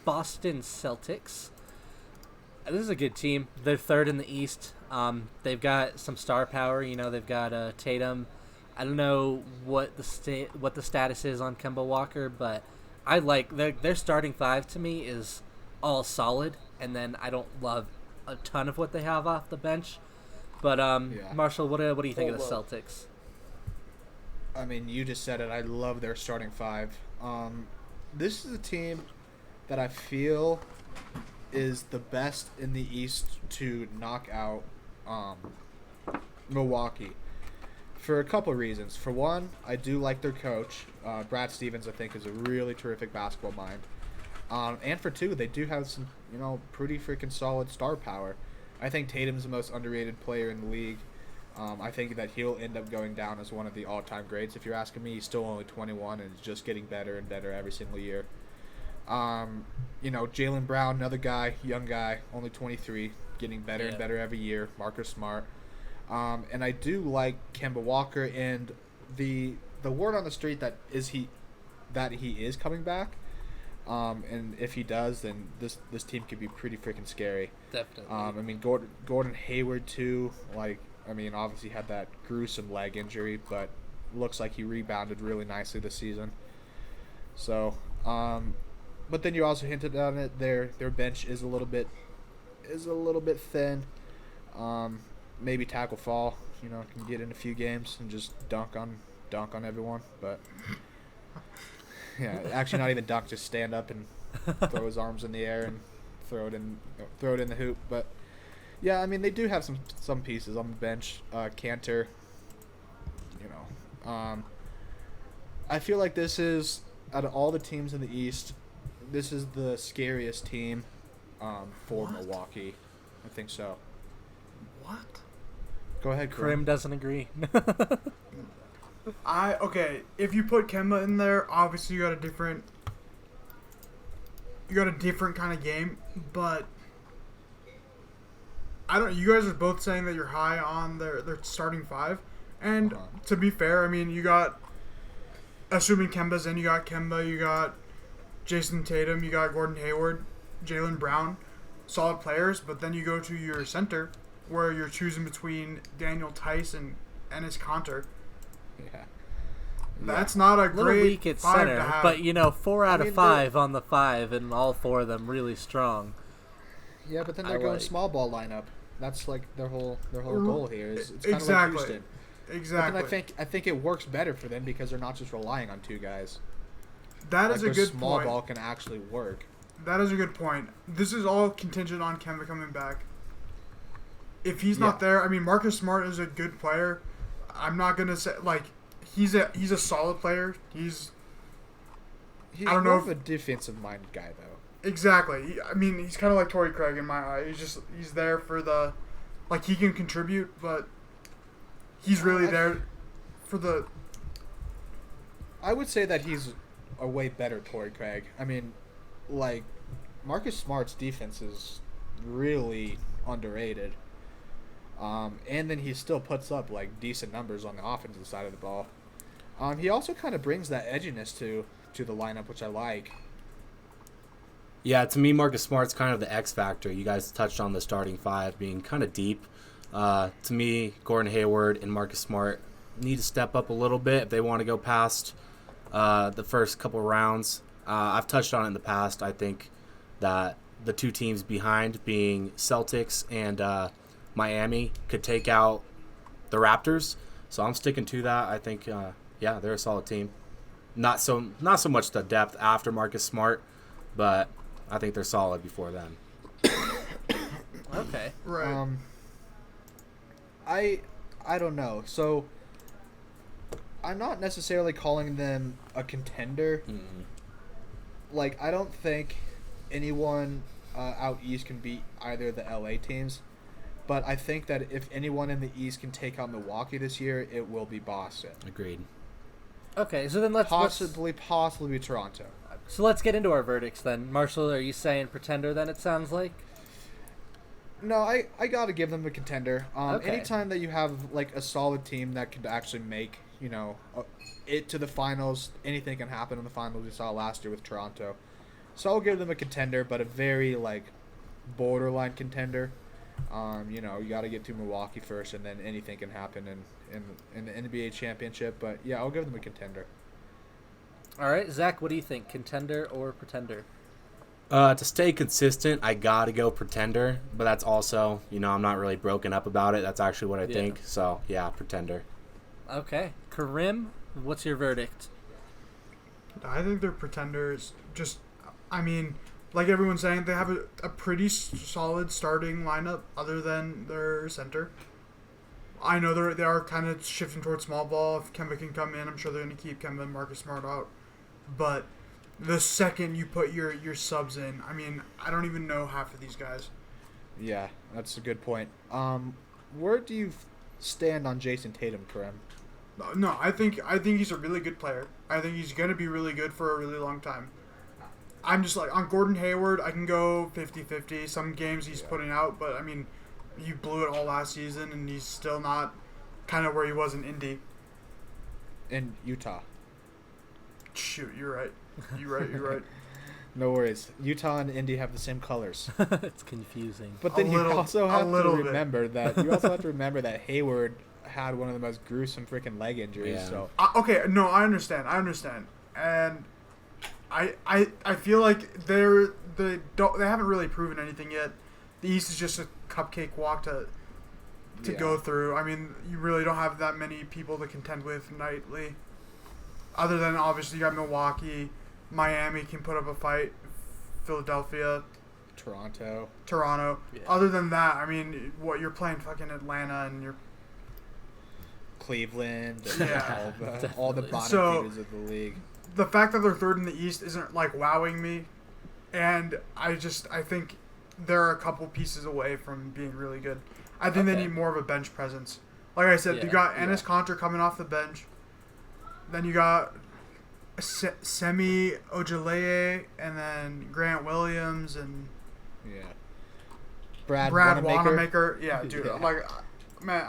Boston Celtics. This is a good team. They're third in the East. They've got some star power. They've got Tatum. I don't know what the status is on Kemba Walker, but I like their starting five. To me, is all solid, and then I don't love a ton of what they have off the bench. But Marshall, what do you think of the Celtics? I mean, you just said it. I love their starting five. This is a team that I feel is the best in the East to knock out Milwaukee for a couple of reasons. For one, I do like their coach. Brad Stevens, I think, is a really terrific basketball mind. And for two, they do have some, pretty freaking solid star power. I think Tatum's the most underrated player in the league. I think that he'll end up going down as one of the all-time greats. If you're asking me, he's still only 21 and is just getting better and better every single year. Jaylen Brown, another guy, young guy, only 23, getting better and better every year. Marcus Smart. And I do like Kemba Walker, and the word on the street that he is coming back. And if he does, then this team could be pretty freaking scary. Definitely. Gordon Hayward too. Obviously had that gruesome leg injury, but looks like he rebounded really nicely this season. So, but then you also hinted on it. Their bench is a little bit thin. Maybe tackle fall. Can get in a few games and just dunk on everyone, but. Yeah, actually not even dunk, just stand up and throw his arms in the air and throw it in the hoop. But yeah, they do have some pieces on the bench. Cantor, I feel like this is, out of all the teams in the East, this is the scariest team for Milwaukee. I think so. What? Go ahead, Karim doesn't agree. If you put Kemba in there, obviously you got a different kind of game, but you guys are both saying that you're high on their starting five, and to be fair, you got, assuming Kemba's in, you got Kemba, you got Jason Tatum, you got Gordon Hayward, Jaylen Brown, solid players, but then you go to your center where you're choosing between Daniel Tice and Enes Kanter. Yeah. That's not a little great weak at five center, to have. but 4 out of 5 on the 5, and all 4 of them really strong. Yeah, but then they're going small ball lineup. That's like their whole goal here. It's kind of like Houston. Exactly. But then I think it works better for them because they're not just relying on 2 guys. That is a good point. Small ball can actually work. That is a good point. This is all contingent on Kemba coming back. If he's not there, Marcus Smart is a good player. I'm not gonna say he's a solid player. He's I don't know more of a defensive minded guy though. Exactly. He's kind of like Torrey Craig in my eye. He's there for the he can contribute, but he's really there for the. I would say that he's a way better Torrey Craig. Marcus Smart's defense is really underrated. And then he still puts up decent numbers on the offensive side of the ball. He also kind of brings that edginess to the lineup, which I like. Yeah, to me, Marcus Smart's kind of the X factor. You guys touched on the starting 5 being kind of deep. To me, Gordon Hayward and Marcus Smart need to step up a little bit if they want to go past the first couple rounds. I've touched on it in the past. I think that the 2 teams behind, being Celtics and Miami, could take out the Raptors. So I'm sticking to that. I think, they're a solid team. Not so much the depth after Marcus Smart, but I think they're solid before then. Okay. Right. I don't know. So I'm not necessarily calling them a contender. Mm-hmm. I don't think anyone out east can beat either of the LA teams. But I think that if anyone in the East can take out Milwaukee this year, it will be Boston. Agreed. Okay, so then let's possibly Toronto. So let's get into our verdicts then. Marshall, are you saying pretender then, it sounds like? No, I got to give them a contender. Okay. Anytime that you have a solid team that could actually make, it to the finals, anything can happen in the finals. We saw last year with Toronto. So I'll give them a contender, but a very like borderline contender. You know, you got to get to Milwaukee first, and then anything can happen in the NBA championship. But yeah, I'll give them a contender. All right, Zach, what do you think? Contender or pretender? To stay consistent, I gotta go pretender, but that's also, you know, I'm not really broken up about it. That's actually what I think. So yeah, pretender. Okay, Karim, what's your verdict? I think they're pretenders. Just, I mean, like everyone's saying, they have a pretty solid starting lineup other than their center. I know they are kind of shifting towards small ball. If Kemba can come in, I'm sure they're going to keep Kemba and Marcus Smart out. But the second you put your subs in, I mean, I don't even know half of these guys. Yeah, that's a good point. Where do you stand on Jason Tatum, Karim? No, I think he's a really good player. I think he's going to be really good for a really long time. I'm just like, on Gordon Hayward, I can go 50-50. Some games he's putting out, but I mean, he blew it all last season, and he's still not kind of where he was in Indy. In Utah. Shoot, you're right. You're right. No worries. Utah and Indy have the same colors. It's confusing. But then you also have to remember bit. that Hayward had one of the most gruesome freaking leg injuries. Yeah. So Okay, no, I understand, and I feel like they haven't really proven anything yet. The East is just a cupcake walk to go through. I mean, you really don't have that many people to contend with nightly, other than obviously you got Milwaukee, Miami can put up a fight, Philadelphia, Toronto. Yeah. Other than that, I mean, what you're playing fucking Atlanta and you're Cleveland, and Yeah. all the bottom feeders of the league. The fact that they're third in the East isn't like wowing me, and I think they're a couple pieces away from being really good. I think they need more of a bench presence. Like I said, you got Enes Kanter coming off the bench. Then you got Semi Ojeleye, and then Grant Williams and Brad Wanamaker. Yeah, dude. Yeah. Like, man,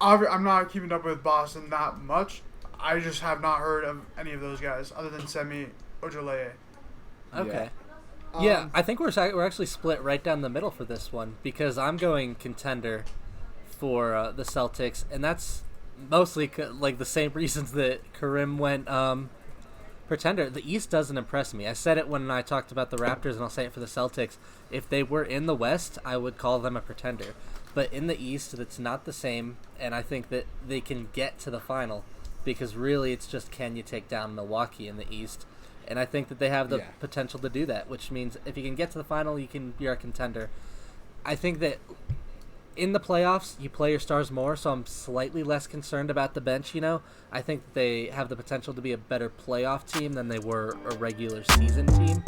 I'm not keeping up with Boston that much. I just have not heard of any of those guys other than Semi Ojeleye. Okay. Yeah, I think we're actually split right down the middle for this one because I'm going contender for the Celtics, and that's mostly like the same reasons that Karim went pretender. The East doesn't impress me. I said it when I talked about the Raptors, and I'll say it for the Celtics. If they were in the West, I would call them a pretender. But in the East, it's not the same, and I think that they can get to the final because really it's just can you take down Milwaukee in the East. And I think that they have the potential to do that, which means if you can get to the final, you're a contender. I think that in the playoffs, you play your stars more, so I'm slightly less concerned about the bench, you know. I think they have the potential to be a better playoff team than they were a regular season team.